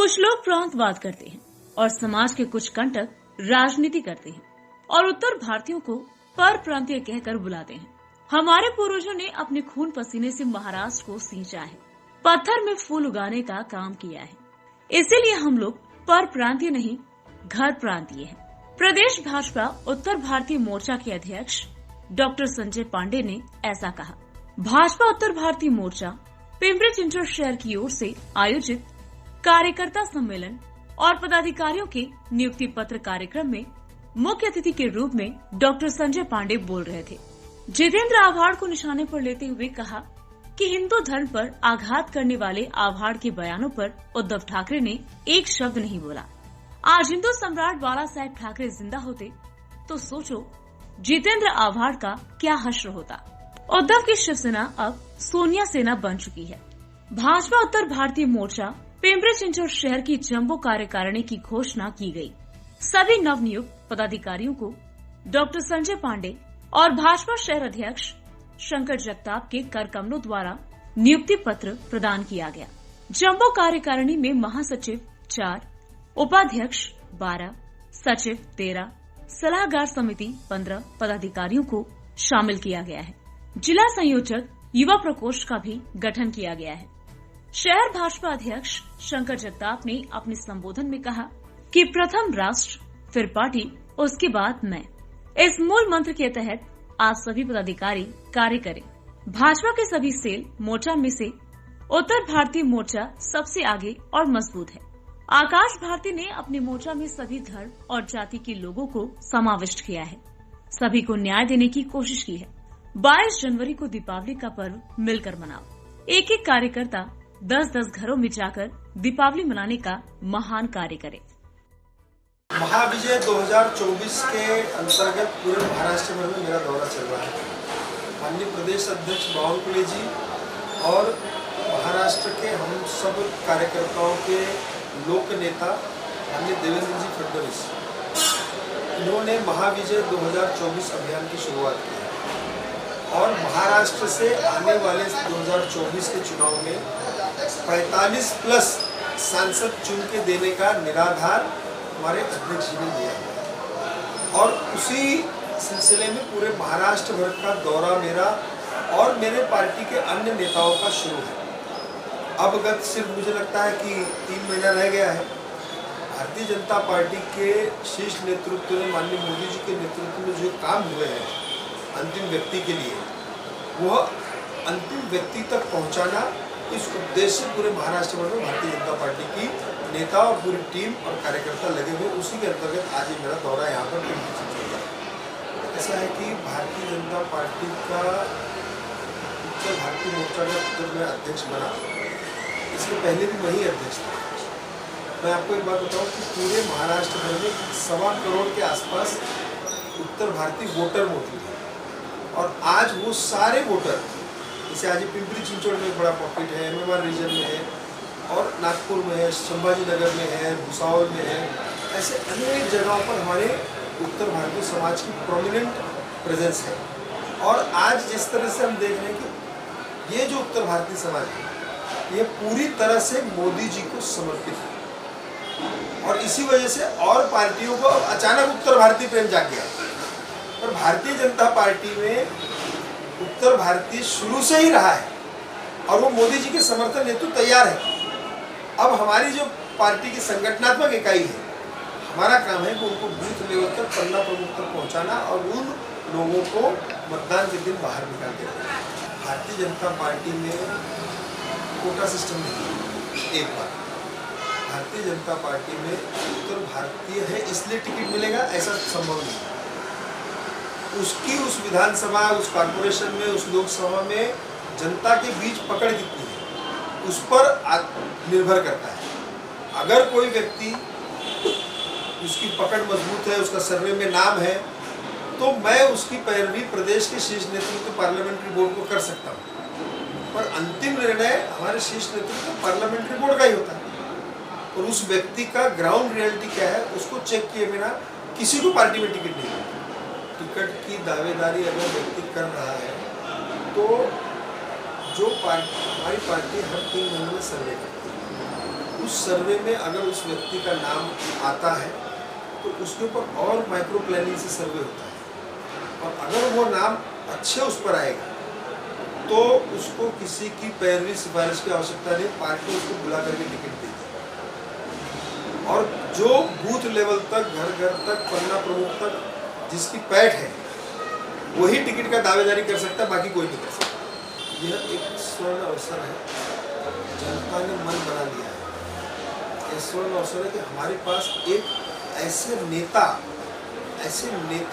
कुछ लोग प्रांतवाद करते हैं और समाज के कुछ कंटक राजनीति करते हैं और उत्तर भारतीयों को पर प्रांतीय कहकर बुलाते हैं। हमारे पूर्वजों ने अपने खून पसीने से महाराष्ट्र को सींचा है, पत्थर में फूल उगाने का काम किया है। इसीलिए हम लोग पर प्रांतीय नहीं, घर प्रांतीय हैं। प्रदेश भाजपा उत्तर भारतीय मोर्चा के अध्यक्ष डॉक्टर संजय पांडे ने ऐसा कहा। भाजपा उत्तर भारतीय मोर्चा पिंपरी चिंचवड शहर की ओर से आयोजित कार्यकर्ता सम्मेलन और पदाधिकारियों के नियुक्ति पत्र कार्यक्रम में मुख्य अतिथि के रूप में डॉक्टर संजय पांडे बोल रहे थे। जितेंद्र आव्हाड को निशाने पर लेते हुए कहा कि हिंदू धर्म पर आघात करने वाले आव्हाड के बयानों पर उद्धव ठाकरे ने एक शब्द नहीं बोला। आज हिंदू सम्राट बाला साहेब ठाकरे जिंदा होते तो सोचो जितेंद्र आव्हाड का क्या हश्र होता। उद्धव की शिवसेना अब सोनिया सेना बन चुकी है। भाजपा उत्तर भारतीय मोर्चा पिंपरी चिंचवड शहर की जंबो कार्यकारिणी की घोषणा की गई। सभी नवनियुक्त पदाधिकारियों को डॉक्टर संजय पांडे और भाजपा शहर अध्यक्ष शंकर जगताप के कर कमलों द्वारा नियुक्ति पत्र प्रदान किया गया। जंबो कार्यकारिणी में महासचिव 4, उपाध्यक्ष 12, सचिव 13, सलाहकार समिति 15 पदाधिकारियों को शामिल किया गया है। जिला संयोजक युवा प्रकोष्ठ का भी गठन किया गया है। शहर भाजपा अध्यक्ष शंकर जगताप ने अपने संबोधन में कहा कि प्रथम राष्ट्र, फिर पार्टी, उसके बाद मैं। इस मूल मंत्र के तहत आज सभी पदाधिकारी कार्य करें। भाजपा के सभी सेल मोर्चा में से उत्तर भारतीय मोर्चा सबसे आगे और मजबूत है। आकाश भारती ने अपने मोर्चा में सभी धर्म और जाति के लोगों को समाविष्ट किया है। सभी को न्याय देने की कोशिश की है। 22 जनवरी को दीपावली का पर्व मिलकर मनाओ। एक एक कार्यकर्ता 10-10 घरों में जाकर दीपावली मनाने का महान कार्य करे। महाविजय 2024 के अंतर्गत पूरे महाराष्ट्र भर में मेरा दौरा चल रहा है। माननीय प्रदेश अध्यक्ष बावनकुळे जी और महाराष्ट्र के हम सब कार्यकर्ताओं के लोक नेता माननीय देवेंद्र जी फडणवीस, इन्होंने महाविजय 2024 अभियान की शुरुआत की है और महाराष्ट्र से आने वाले 2024 के चुनाव में 45+ सांसद चुन के देने का निराधार हमारे अध्यक्ष जी ने दिया है और उसी सिलसिले में पूरे महाराष्ट्र भर का दौरा मेरा और मेरे पार्टी के अन्य नेताओं का शुरू है। अब गत सिर्फ मुझे लगता है कि 3 महीना रह गया है। भारतीय जनता पार्टी के शीर्ष नेतृत्व ने माननीय मोदी जी के नेतृत्व में जो काम हुए हैं अंतिम व्यक्ति के लिए, वह अंतिम व्यक्ति तक पहुंचाना, इस उद्देश्य से पूरे महाराष्ट्र भर में भारतीय जनता पार्टी की नेता और पूरी टीम और कार्यकर्ता लगे हुए। उसी के अंतर्गत आज मेरा दौरा यहाँ पर पिंपरी चिंचवड है। ऐसा है कि भारतीय जनता पार्टी का उत्तर भारतीय मोर्चा का जब मैं अध्यक्ष बना, इसके पहले भी वही अध्यक्ष था। मैं आपको एक बात बताऊँ कि पूरे महाराष्ट्र भर में 1.25 करोड़ के आसपास उत्तर भारतीय वोटर मौजूद है और आज वो सारे वोटर, जैसे आज पिंपरी चिंचवड में बड़ा पॉकेट है, MMR रीजन में है और नागपुर में है, संभाजी नगर में है, भुसावल में है, ऐसे अनेक जगहों पर हमारे उत्तर भारतीय समाज की प्रोमिनेंट प्रेजेंस है। और आज जिस तरह से हम देख रहे हैं कि ये जो उत्तर भारतीय समाज है, ये पूरी तरह से मोदी जी को समर्पित है और इसी वजह से और पार्टियों को अचानक उत्तर भारतीय प्रेम जाग गया। और भारतीय जनता पार्टी में उत्तर भारतीय शुरू से ही रहा है और वो मोदी जी के समर्थन हेतु तैयार है। अब हमारी जो पार्टी की संगठनात्मक इकाई है, हमारा काम है कि उनको बूथ लेवल तक, पन्ना प्रमुख तक पहुंचाना और उन लोगों को मतदान के दिन बाहर निकाल देना। भारतीय जनता पार्टी में कोटा सिस्टम नहीं है। एक बार भारतीय जनता पार्टी में उत्तर भारतीय है इसलिए टिकट मिलेगा, ऐसा संभव नहीं है। उसकी उस विधानसभा, उस कॉर्पोरेशन में, उस लोकसभा में जनता के बीच पकड़ कितनी है, उस पर निर्भर करता है। अगर कोई व्यक्ति, उसकी पकड़ मजबूत है, उसका सर्वे में नाम है, तो मैं उसकी पैरवी प्रदेश के शीर्ष नेतृत्व पार्लियामेंट्री बोर्ड को कर सकता हूँ, पर अंतिम निर्णय हमारे शीर्ष नेतृत्व पार्लियामेंट्री बोर्ड का ही होता है। और उस व्यक्ति का ग्राउंड रियलिटी क्या है, उसको चेक किए बिना किसी को पार्टी में टिकट नहीं मिलता। टिकट की दावेदारी अगर व्यक्ति कर रहा है तो जो हमारी पार्टी हर 3 महीने में सर्वे करती है, उस उस सर्वे में अगर उस व्यक्ति का नाम आता है तो उसके ऊपर और माइक्रो प्लानिंग से सर्वे होता है, और अगर वो नाम अच्छे उस पर आएगा तो उसको किसी की पैरवी सिफारिश की आवश्यकता नहीं, पार्टी उसको बुला करके टिकट देगी। और जो बूथ लेवल तक, घर घर तक, पन्ना प्रमुख तक जिसकी पैठ है वही टिकट का दावेदारी कर सकता है, बाकी कोई नहीं कर सकता। यह एक स्वर्ण अवसर है, जनता ने मन बना लिया है। यह स्वर्ण अवसर है कि हमारे पास एक ऐसे नेता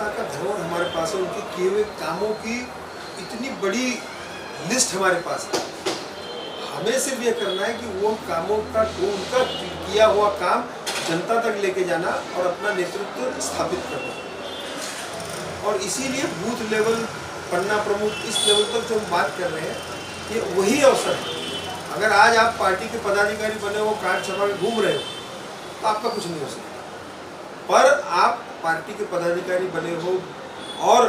का धरोहर हमारे पास है, उनके किए हुए कामों की इतनी बड़ी लिस्ट हमारे पास है। हमें सिर्फ यह करना है कि वो कामों का, वो उनका किया हुआ काम जनता तक लेके जाना और अपना नेतृत्व स्थापित करना। और इसीलिए बूथ लेवल, पन्ना प्रमुख, इस लेवल तक जो हम बात कर रहे हैं, ये वही अवसर है। अगर आज आप पार्टी के पदाधिकारी बने हो, कार्ड छपा के घूम रहे हो, तो आपका कुछ नहीं हो सकता। पर आप पार्टी के पदाधिकारी बने हो और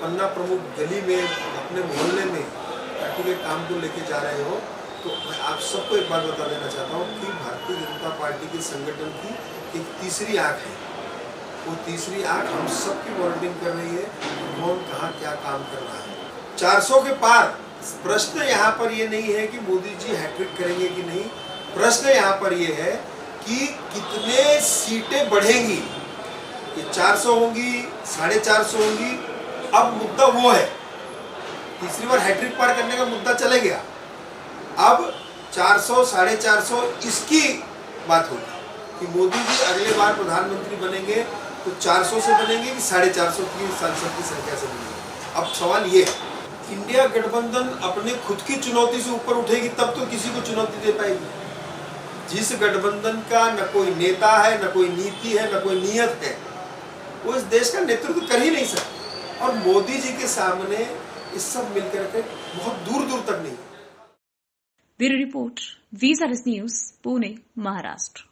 पन्ना प्रमुख गली में, अपने मोहल्ले में पार्टी के काम को लेके जा रहे हो, तो मैं आप सबको एक बात बता देना चाहता हूँ कि भारतीय जनता पार्टी के संगठन की एक तीसरी आंख है। वो तीसरी आंख हम सबकी मॉनिटरिंग कर रही है, कौन कहाँ क्या काम कर रहा है। 400 के पार प्रश्न यहाँ पर ये नहीं है कि मोदी जी हैट्रिक करेंगे कि नहीं, प्रश्न यहाँ पर ये है कि कितने सीटें बढ़ेंगी। ये 400 होंगी, 450 होंगी, अब मुद्दा वो है, तीसरी बार हैट्रिक पार करने का मुद्दा चले गया। अब 400, 450 इसकी बात होगी कि मोदी जी अगले बार प्रधानमंत्री बनेंगे तो 400 से बनेंगे कि 450 की सांसद की संख्या से बनेंगे। अब सवाल ये है, इंडिया गठबंधन अपने खुद की चुनौती से ऊपर उठेगी तब तो किसी को चुनौती दे पाएगी। जिस गठबंधन का न कोई नेता है, न कोई नीति है, न कोई नीयत है, वो इस देश का नेतृत्व कर ही नहीं सकता। और मोदी जी के सामने इस सब मिलकर के बहुत दूर दूर तक नहीं। ब्यूरो रिपोर्ट, वीसारिस न्यूज, पुणे, महाराष्ट्र।